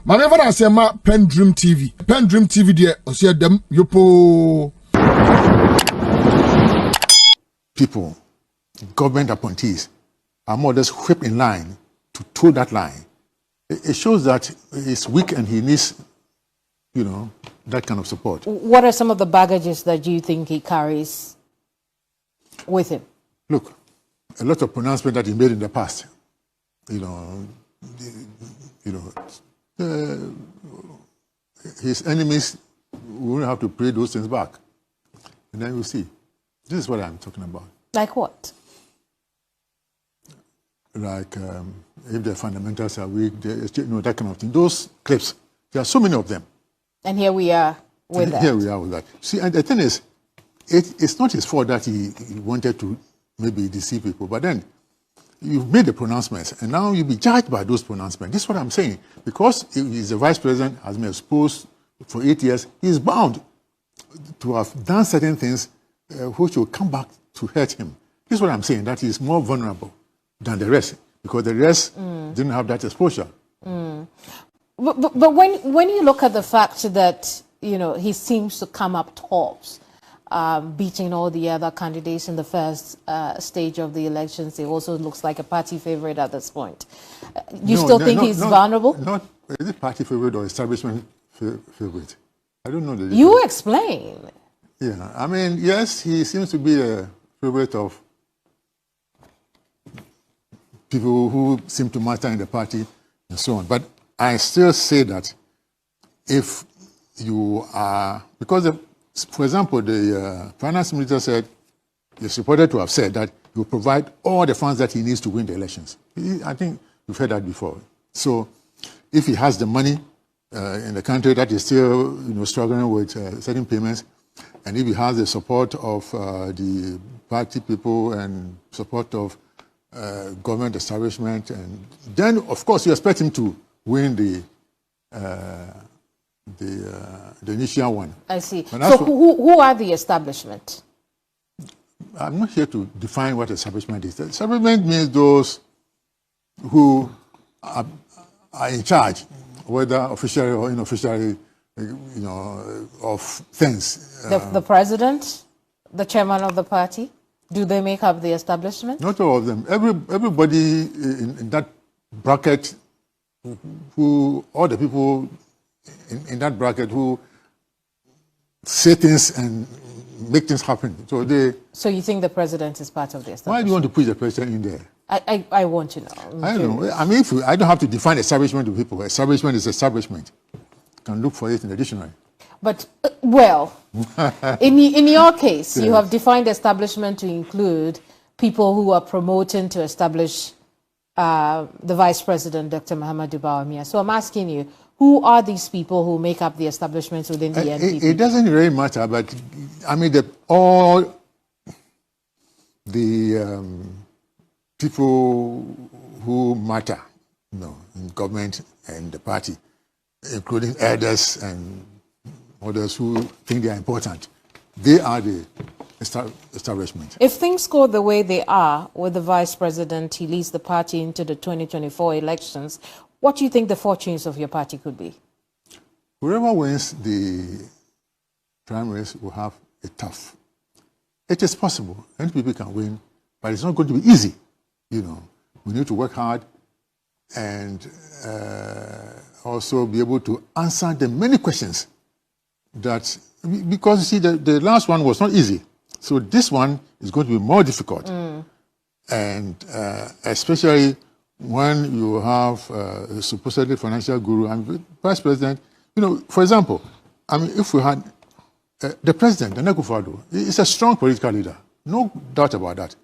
Mame I say ma PENDREAM TV. PENDREAM TV there osia dem yopo. People, government appointees are more or less whipped in line to toe that line. It shows that he's weak and he needs, that kind of support. What are some of the baggages that you think he carries with him? Look, a lot of pronouncements that he made in the past, his enemies will have to pay those things back. And then we'll see. This is what I'm talking about. Like what? Like if the fundamentals are weak, that kind of thing. Those clips, there are so many of them. And here we are with that. Here we are with that. See, and the thing is, it's not his fault that he wanted to maybe deceive people, but then you've made the pronouncements, and now you'll be judged by those pronouncements. This is what I'm saying. Because he's the vice president, has been exposed for 8 years, he's bound to have done certain things which will come back to hurt him. This is what I'm saying, that he's more vulnerable than the rest, because the rest didn't have that exposure. But when you look at the fact that, he seems to come up tops, beating all the other candidates in the first stage of the elections, he also looks like a party favorite at this point. You still think he's vulnerable? Not, is it party favorite or establishment favorite? I don't know. You explain. Yeah, I mean, yes, he seems to be a favorite of people who seem to matter in the party and so on. But I still say that if you are, because for example, the finance minister said, he's reported to have said that he will provide all the funds that he needs to win the elections. I think you've heard that before. So if he has the money in the country that is still struggling with certain payments, and if he has the support of the party people and support of government establishment, and then of course you expect him to win the initial one. I see. So who are the establishment? I'm not here to define what establishment is. Establishment means those who are in charge, whether officially or unofficially, of things. The president, the chairman of the party, do they make up the establishment? Not all of them. Everybody in that bracket, all the people in that bracket who say things and make things happen. So you think the president is part of the establishment? Why do you want to push the president in there? I want to know. I don't know. I mean, I don't have to define establishment to people. Establishment is establishment. You can look for it in the dictionary. But, in your case, you have defined establishment to include people who are promoting to establish the Vice President, Dr. Mahamudu Bawumia. So I'm asking you, who are these people who make up the establishments within the NPP? It doesn't really matter, but I mean, all the people who matter, in government and the party, including elders and others who think they are important, they are the establishment. If things go the way they are with the vice president, he leads the party into the 2024 elections, what do you think the fortunes of your party could be? Whoever wins the primaries will have it tough. It is possible. NPP can win, but it's not going to be easy. We need to work hard and also be able to answer the many questions that, because you see, the last one was not easy. So this one is going to be more difficult. And especially when you have a supposedly financial guru and vice president, for example, I mean, if we had the president, Nana Akufo-Addo, is a strong political leader, no doubt about that.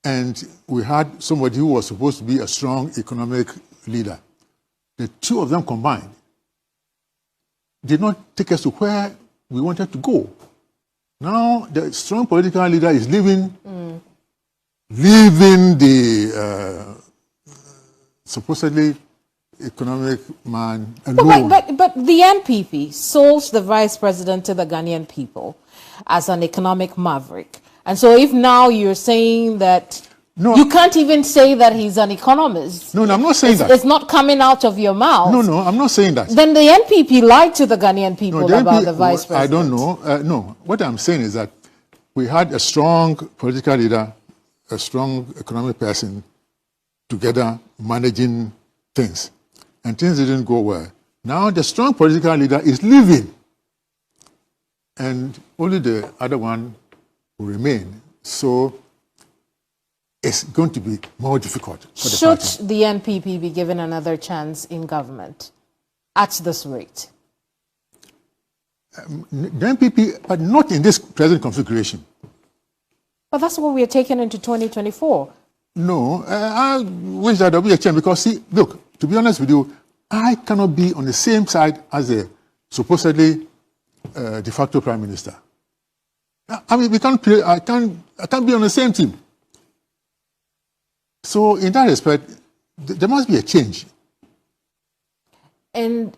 And we had somebody who was supposed to be a strong economic leader. The two of them combined did not take us to where we wanted to go. Now the strong political leader is leaving the supposedly economic man alone. But the NPP sold the vice president to the Ghanaian people as an economic maverick. And so if now you're saying that No. You can't even say that he's an economist. No, I'm not saying that. It's not coming out of your mouth. No, I'm not saying that. Then the NPP lied to the Ghanaian people about the vice president. I don't know. No, what I'm saying is that we had a strong political leader, a strong economic person together managing things, and things didn't go well. Now the strong political leader is leaving, and only the other one will remain. So it's going to be more difficult for the party. Should the NPP be given another chance in government at this rate? The NPP, but not in this present configuration. But that's what we are taking into 2024. No, I wish that there would be a change because, see, look, to be honest with you, I cannot be on the same side as the supposedly de facto prime minister. I mean, we can't play, I can't be on the same team. So, in that respect, there must be a change. And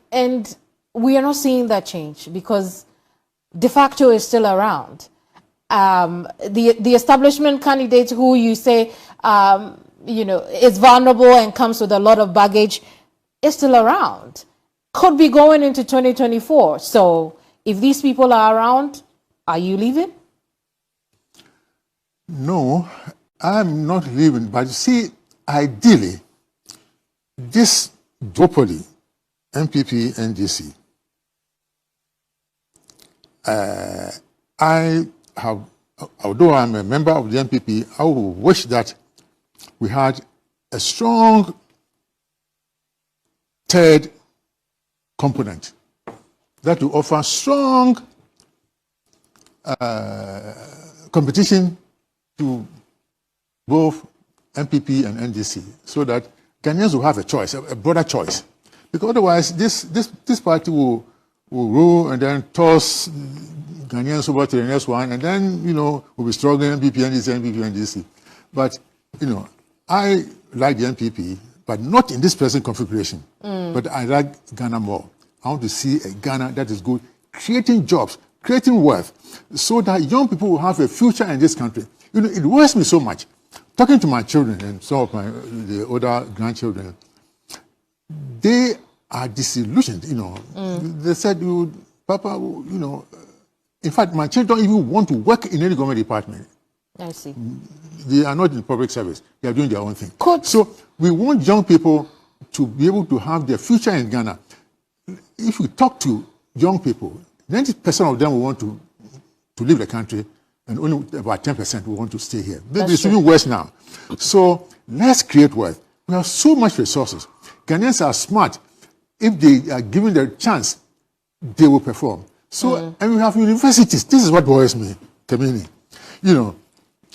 we are not seeing that change because de facto is still around. The establishment candidate who you say, is vulnerable and comes with a lot of baggage is still around. Could be going into 2024. So if these people are around, are you leaving? No, I'm not leaving. But you see, ideally, this duopoly, NPP, NDC, although I'm a member of the NPP, I would wish that we had a strong third component that will offer strong competition to both NPP and NDC, so that Ghanaians will have a choice, a broader choice. Because otherwise, this party will rule and then toss Ghanaians over to the next one, and then, we'll be struggling NPP, NDC. But, I like the NPP, but not in this present configuration. But I like Ghana more. I want to see a Ghana that is good, creating jobs, creating wealth, so that young people will have a future in this country. It worries me so much. Talking to my children and some of the older grandchildren, they are disillusioned, They said, Papa, in fact, my children don't even want to work in any government department. I see. They are not in public service. They are doing their own thing. So we want young people to be able to have their future in Ghana. If we talk to young people, 90% of them will want to leave the country, and only about 10% will want to stay here. It's even worse now. So let's create wealth. We have so much resources. Ghanaians are smart. If they are given the chance, they will perform. So, and we have universities. This is what worries me, Kamini.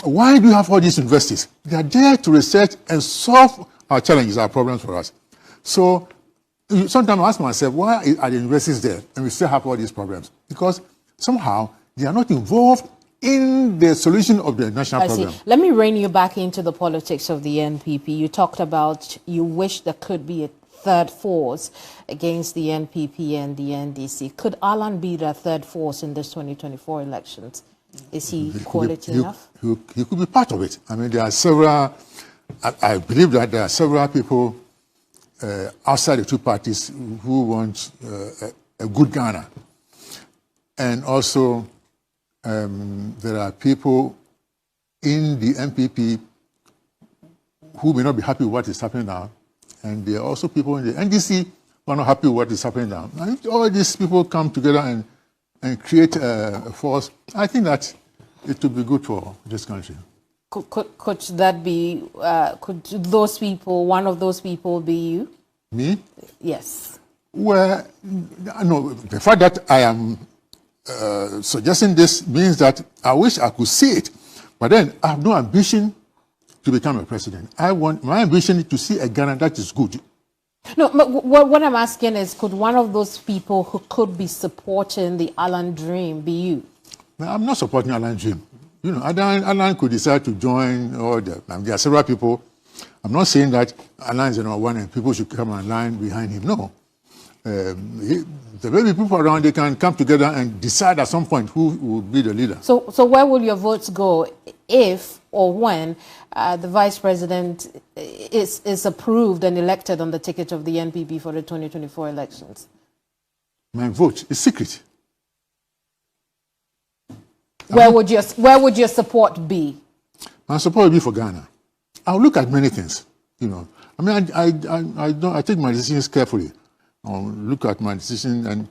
Why do you have all these universities? They are there to research and solve our challenges, our problems for us. So, sometimes I ask myself, why are the universities there and we still have all these problems? Because somehow they are not involved in the solution of the national problem. See. Let me rein you back into the politics of the NPP. You talked about you wish there could be a third force against the NPP and the NDC. Could Alan be the third force in this 2024 elections? Is he quality enough? He could be part of it. I mean, there are several, I believe that there are several people outside the two parties who want a good Ghana. And also, there are people in the NPP who may not be happy with what is happening now. And there are also people in the NDC who are not happy with what is happening now. And if all these people come together and create a force, I think that it would be good for this country. Could that be, could those people, one of those people be you? Me? Yes. Well, no, the fact that I am suggesting this means that I wish I could see it. But then I have no ambition to become a president. My ambition is to see a Ghana that is good. No, but what I'm asking is, could one of those people who could be supporting the Alan Dream be you? No, I'm not supporting Alan Dream. Alan could decide to join, or there are several people. I'm not saying that Alan is the number one and people should come in line behind him. No. The baby people around, they can come together and decide at some point who will be the leader. So where will your votes go if or when the vice president is approved and elected on the ticket of the NPP for the 2024 elections? My vote is secret. Where would your support be? My support will be for Ghana. I'll look at many things, you know. I mean, I take my decisions carefully. I'll look at my decision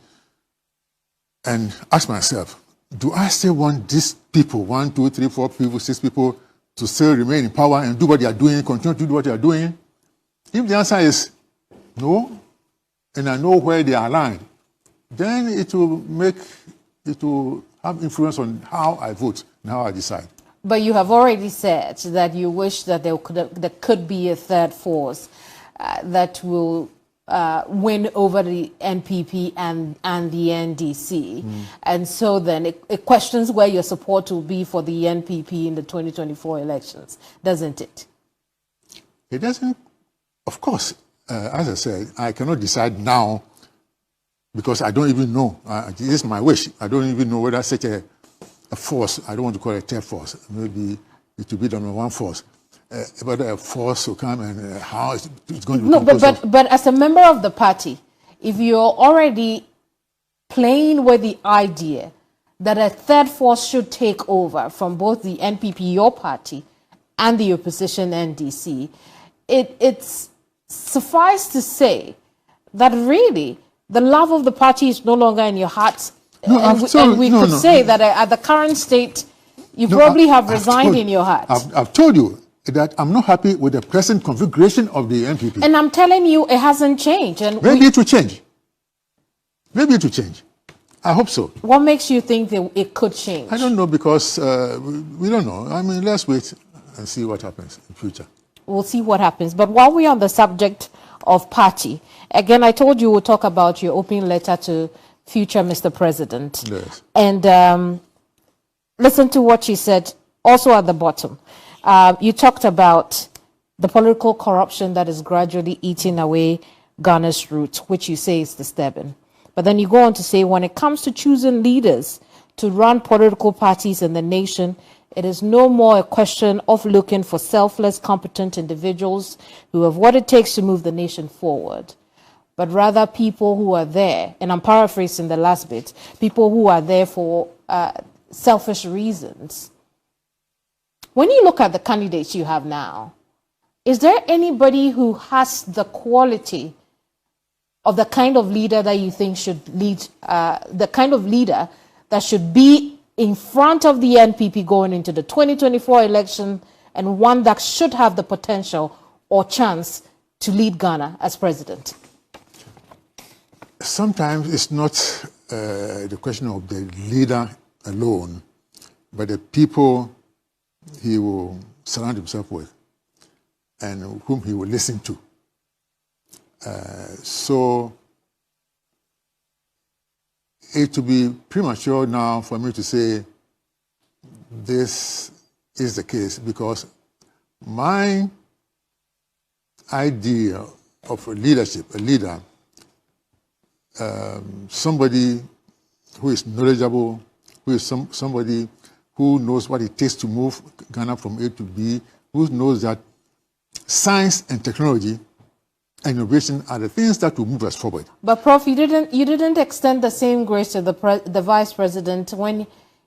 and ask myself, do I still want these people, 1, 2, 3, 4 people, 6 people, to still remain in power and do what they are doing, continue to do what they are doing? If the answer is no, and I know where they are aligned, then it will have influence on how I vote and how I decide. But you have already said that you wish that there could be a third force that will win over the NPP and the NDC. And so then it questions where your support will be for the NPP in the 2024 elections, doesn't it? It doesn't. Of course, as I said, I cannot decide now because I don't even know. This is my wish. I don't even know whether such a force, I don't want to call it a third force, maybe it will be the number one force. Whether a force will come and how it's going to be. No, but as a member of the party, if you're already playing with the idea that a third force should take over from both the NPP, your party, and the opposition NDC, it's suffice to say that really the love of the party is no longer in your heart. No, and we could say that at the current state, you probably have resigned in your heart. I've told you that I'm not happy with the present configuration of the NPP. And I'm telling you, it hasn't changed. And maybe it will change. Maybe it will change. I hope so. What makes you think that it could change? I don't know because we don't know. I mean, let's wait and see what happens in future. We'll see what happens. But while we're on the subject of party, again, I told you we'll talk about your open letter to future Mr. President. Yes. And listen to what you said also at the bottom. You talked about the political corruption that is gradually eating away Ghana's roots, which you say is disturbing. But then you go on to say, when it comes to choosing leaders to run political parties in the nation, it is no more a question of looking for selfless, competent individuals who have what it takes to move the nation forward, but rather people who are there, and I'm paraphrasing the last bit, people who are there for selfish reasons. When you look at the candidates you have now, is there anybody who has the quality of the kind of leader that you think should lead, the kind of leader that should be in front of the NPP going into the 2024 election, and one that should have the potential or chance to lead Ghana as president? Sometimes it's not the question of the leader alone, but the people he will surround himself with and whom he will listen to. So it would be premature now for me to say this is the case, because my idea of leadership, a leader, somebody who is knowledgeable, who is somebody who knows what it takes to move Ghana from A to B, who knows that science and technology and innovation are the things that will move us forward. But Prof, you didn't extend the same grace to the vice president when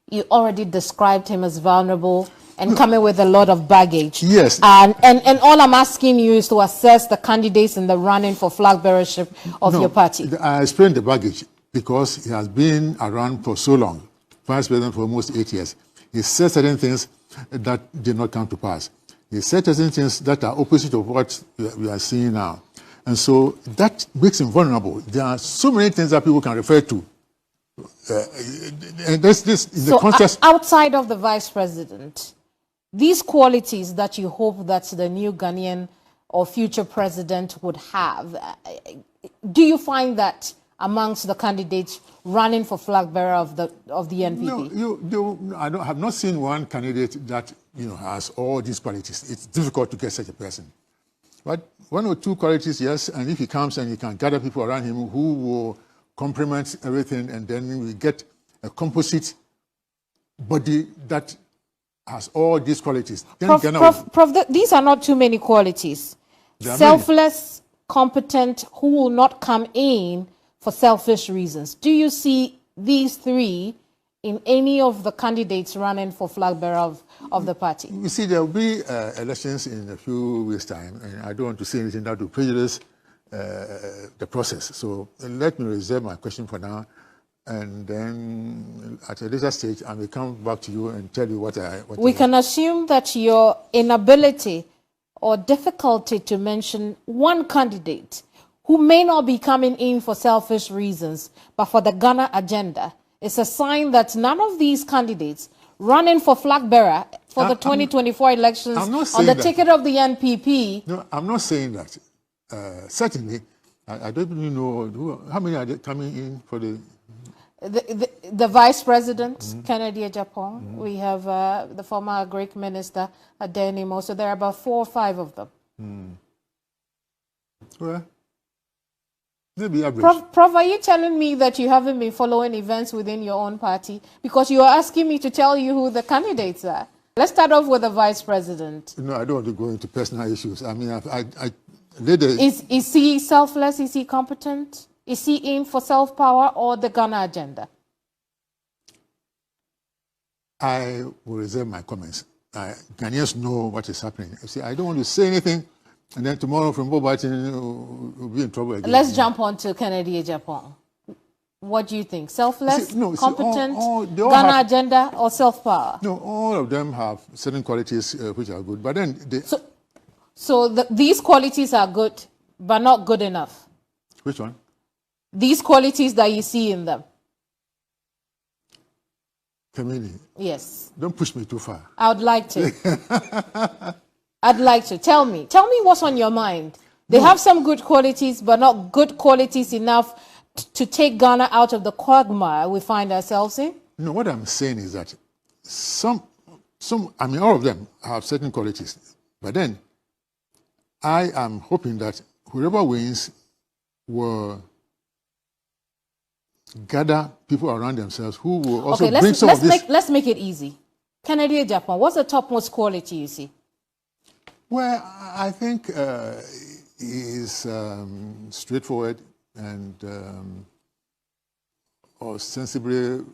you already described him as vulnerable and coming with a lot of baggage. Yes. And all I'm asking you is to assess the candidates in the running for flag bearership of your party. I explained the baggage because he has been around for so long, vice president for almost 8 years. He said certain things that did not come to pass. He said certain things that are opposite of what we are seeing now. And so that makes him vulnerable. There are so many things that people can refer to. And this in the context. Outside of the vice president, these qualities that you hope that the new Ghanaian or future president would have, do you find that amongst the candidates running for flag bearer of the NPP? No, I have not seen one candidate that has all these qualities. It's difficult to get such a person. But one or two qualities, yes, and if he comes and he can gather people around him who will complement everything, and then we get a composite body that has all these qualities. Then These are not too many qualities. Selfless, competent, who will not come in for selfish reasons. Do you see these three in any of the candidates running for flag bearer of the party? You see, there will be elections in a few weeks' time, and I don't want to say anything that will prejudice the process. So let me reserve my question for now, and then at a later stage, I may come back to you and tell you what we can assume that your inability or difficulty to mention one candidate who may not be coming in for selfish reasons, but for the Ghana agenda, is a sign that none of these candidates running for flag bearer for the 2024 elections on the ticket of the NPP. No, I'm not saying that. Certainly, I don't even know how many are coming in for the vice president, Kennedy Ejapong. We have the former Greek minister, Adenimo. So there are about 4 or 5 of them. Well, maybe average. Prof, are you telling me that you haven't been following events within your own party? Because you are asking me to tell you who the candidates are. Let's start off with the vice president. No, I don't want to go into personal issues. I mean, Is he selfless? Is he competent? Is he in for self-power or the Ghana agenda? I will reserve my comments. Ghanaians know what is happening. You see, I don't want to say anything, and then tomorrow from Boateng will be in trouble again. Let's jump on to Kennedy Ejapong. What do you think? Selfless, competent, Ghana agenda, or self-power? No, all of them have certain qualities which are good, but then these qualities are good, but not good enough. Which one? These qualities that you see in them. Kamini. Yes. Don't push me too far. I would like to. I'd like to. Tell me what's on your mind. They have some good qualities, but not good qualities enough to take Ghana out of the quagmire we find ourselves in. No, what I'm saying is that all of them have certain qualities, but then I am hoping that whoever wins will gather people around themselves who will also bring some of this. Let's make it easy. Kennedy Ejapong, what's the topmost quality you see? Well, I think he's straightforward and ostensibly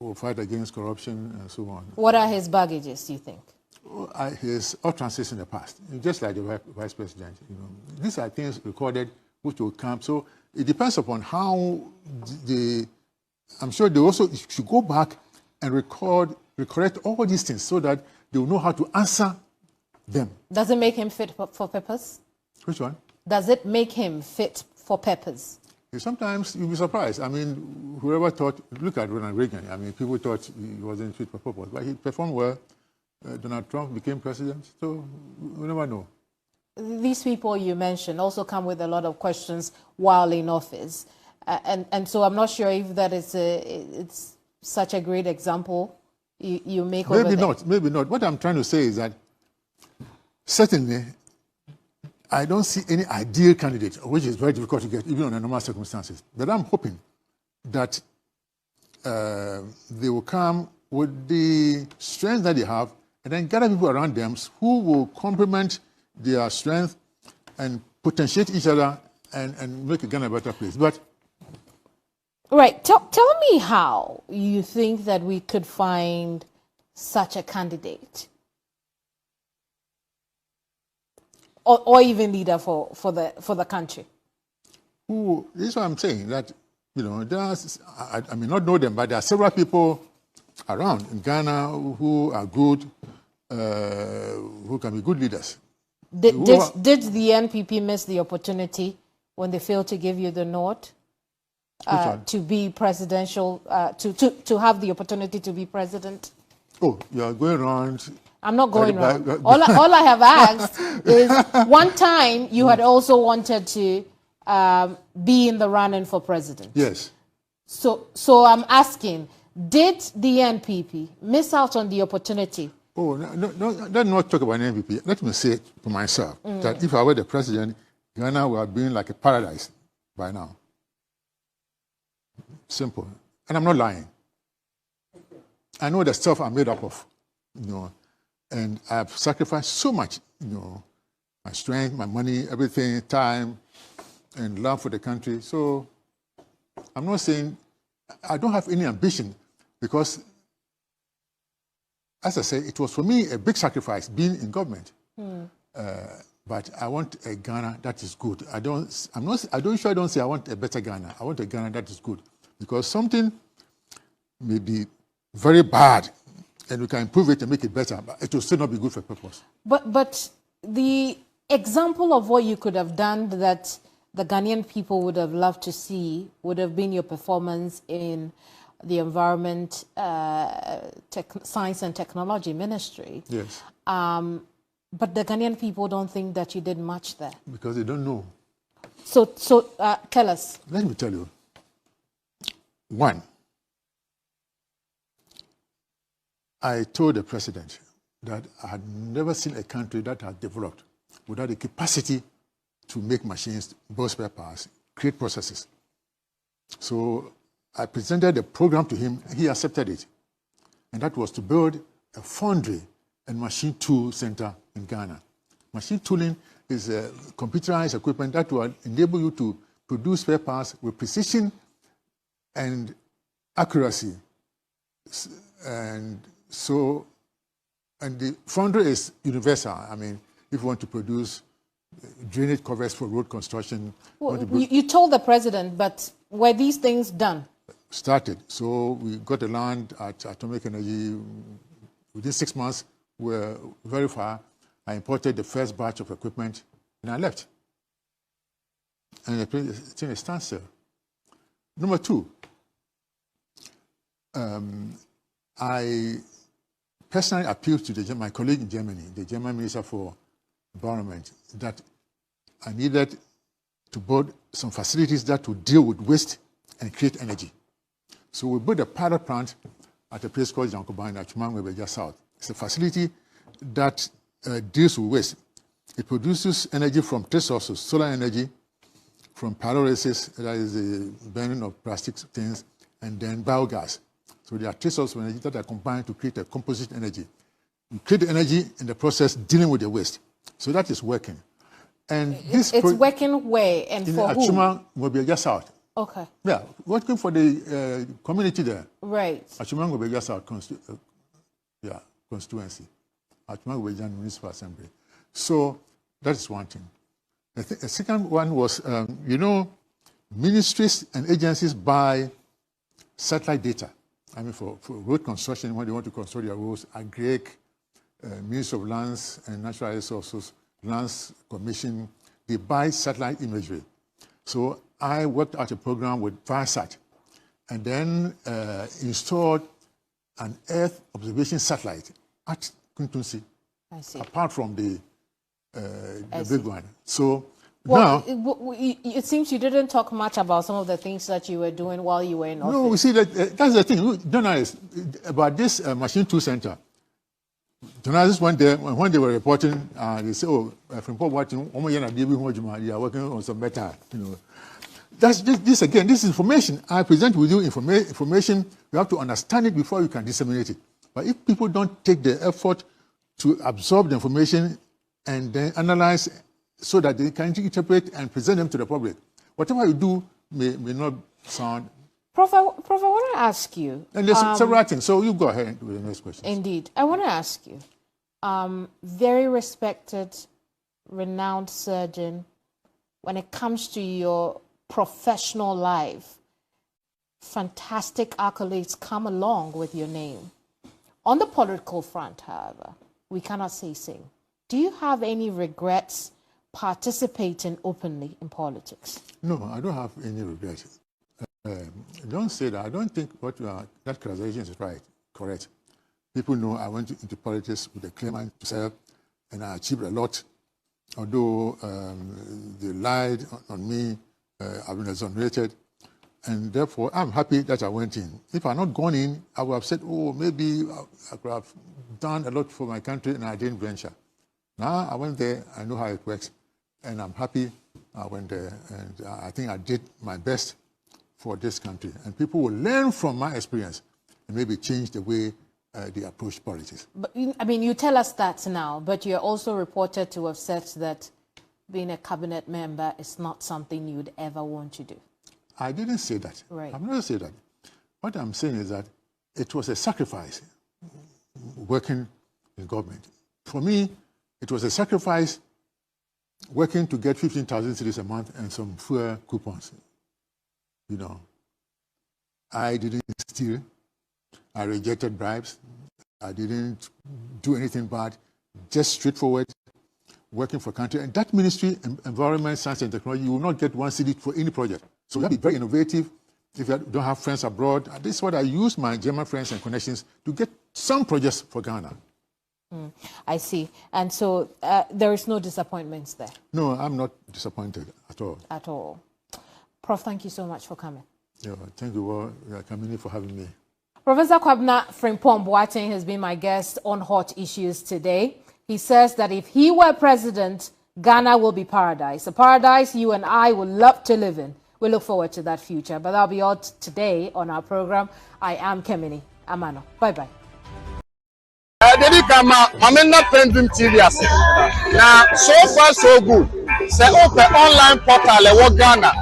will fight against corruption and so on. What are his baggages, you think? His utterances in the past, just like the vice president. These are things recorded which will come. So it depends upon how I'm sure they also should go back and correct all these things so that they will know how to answer them. Does it make him fit for purpose? Which one? Does it make him fit for purpose? Sometimes you'll be surprised. I mean, whoever thought, look at Ronald Reagan. I mean, people thought he wasn't fit for purpose, but he performed well. Donald Trump became president, so we never know. These people you mentioned also come with a lot of questions while in office. And so I'm not sure if that is it's such a great example you make over there. Maybe not. What I'm trying to say is that certainly I don't see any ideal candidate, which is very difficult to get, even under normal circumstances. But I'm hoping that they will come with the strength that they have and then gather people around them who will complement their strength and potentiate each other and make Ghana a better place. But right, tell me how you think that we could find such a candidate, or even leader for the country. This is what I'm saying. That I may not know them, but there are several people around in Ghana who are good, who can be good leaders. Did the NPP miss the opportunity when they failed to give you the nod to be presidential, to have the opportunity to be president? Oh, you are going around. I'm not going around. All I have asked is, one time you had also wanted to be in the running for president. Yes. So I'm asking, did the NPP miss out on the opportunity Oh, let me not talk about NPP. Let me say to myself that if I were the president, Ghana would have been like a paradise by now. Simple. And I'm not lying. I know the stuff I'm made up of, and I've sacrificed so much, my strength, my money, everything, time, and love for the country. So I'm not saying I don't have any ambition because, as I say, it was for me a big sacrifice being in government. But I want a Ghana that is good. I don't say I want a better Ghana. I want a Ghana that is good. Because something may be very bad and we can improve it and make it better, but it will still not be good for purpose. But the example of what you could have done that the Ghanaian people would have loved to see would have been your performance in the Environment, Science and Technology Ministry. Yes. But the Ghanaian people don't think that you did much there. Because they don't know. So tell us. Let me tell you. One, I told the president that I had never seen a country that had developed without the capacity to make machines, build spare parts, create processes. So I presented a program to him, he accepted it. And that was to build a foundry and machine tool center in Ghana. Machine tooling is a computerized equipment that will enable you to produce spare parts with precision and accuracy. And the foundry is universal. I mean, if you want to produce drainage covers for road construction. Well, you told the president, but were these things done? Started. So we got the land at Atomic Energy. Within 6 months, we were very far. I imported the first batch of equipment, and I left. And it's in a standstill. Number two, I personally appealed to my colleague in Germany, the German Minister for Environment, that I needed to build some facilities that would deal with waste and create energy. So we built a pilot plant at a place called Jankoban at Chumangwebeja South. It's a facility that deals with waste. It produces energy from three sources: solar energy, from pyrolysis, that is the burning of plastic things, and then biogas. So there are three sources of energy that are combined to create a composite energy. We create the energy in the process dealing with the waste. So that is working. And it's working where and for who? In Achumangwebeja South. Okay. Yeah, working for the community there. Right. Achumangwebeja South constituency. Achumangwebeja Municipal Assembly. So that is one thing. The second one was, ministries and agencies buy satellite data. I mean, for road construction, when they want to construct their roads, AGRIC, Ministry of Lands and Natural Resources, Lands Commission, they buy satellite imagery. So I worked out a program with Viasat and then installed an Earth observation satellite at Kuntunsi, apart from the big one. So now, it seems you didn't talk much about some of the things that you were doing while you were in office. No, we see that's the thing. Journalists, about this machine tool center, journalists went there, when they were reporting, they say, oh, Frimpong, they are working on some better, That's this again, this information. I present with you information. You have to understand it before you can disseminate it. But if people don't take the effort to absorb the information and then analyze so that they can interpret and present them to the public, whatever you do may not sound. Prof, I want to ask you. And there's several things, so you go ahead with the next question. Indeed. I want to ask you, very respected, renowned surgeon, when it comes to your professional life, fantastic accolades come along with your name. On the political front, however, we cannot say same. Do you have any regrets participating openly in politics? No, I don't have any regrets. Don't say that. I don't think that characterization is correct. People know I went into politics with a claim to serve, and I achieved a lot. Although they lied on me, I've been exonerated. And therefore, I'm happy that I went in. If I had not gone in, I would have said, oh, maybe I could have done a lot for my country and I didn't venture. Now I went there, I know how it works, and I'm happy I went there. And I think I did my best for this country. And people will learn from my experience and maybe change the way they approach politics. But, I mean, you tell us that now, but you're also reported to have said that being a cabinet member is not something you'd ever want to do. I didn't say that. Right. I'm not going to say that. What I'm saying is that it was a sacrifice working in government. For me, it was a sacrifice working to get 15,000 cedis a month and some fuel coupons. You know, I didn't steal. I rejected bribes. I didn't do anything bad. Just straightforward, working for country. And that ministry, Environment, Science and Technology, you will not get 1 cedi for any project. So you have to be very innovative. If you don't have friends abroad, this is what I use my German friends and connections to get some projects for Ghana. I see. And so there is no disappointments there? No, I'm not disappointed at all. At all. Prof, thank you so much for coming. Yeah, thank you, Kamini, for having me. Professor Kwabena Frimpong Boateng has been my guest on Hot Issues today. He says that if he were president, Ghana will be paradise. A paradise you and I would love to live in. We look forward to that future. But that'll be all today on our program. I am Kemini Amano. Bye-bye. PENDREAM TV. Now, so far so good. Say open online portal e Ghana.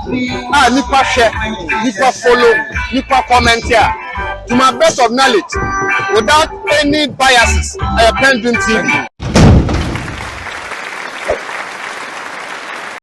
Nipa share, nipa follow, nipa comment here. To my best of knowledge, without any biases, PENDREAM TV.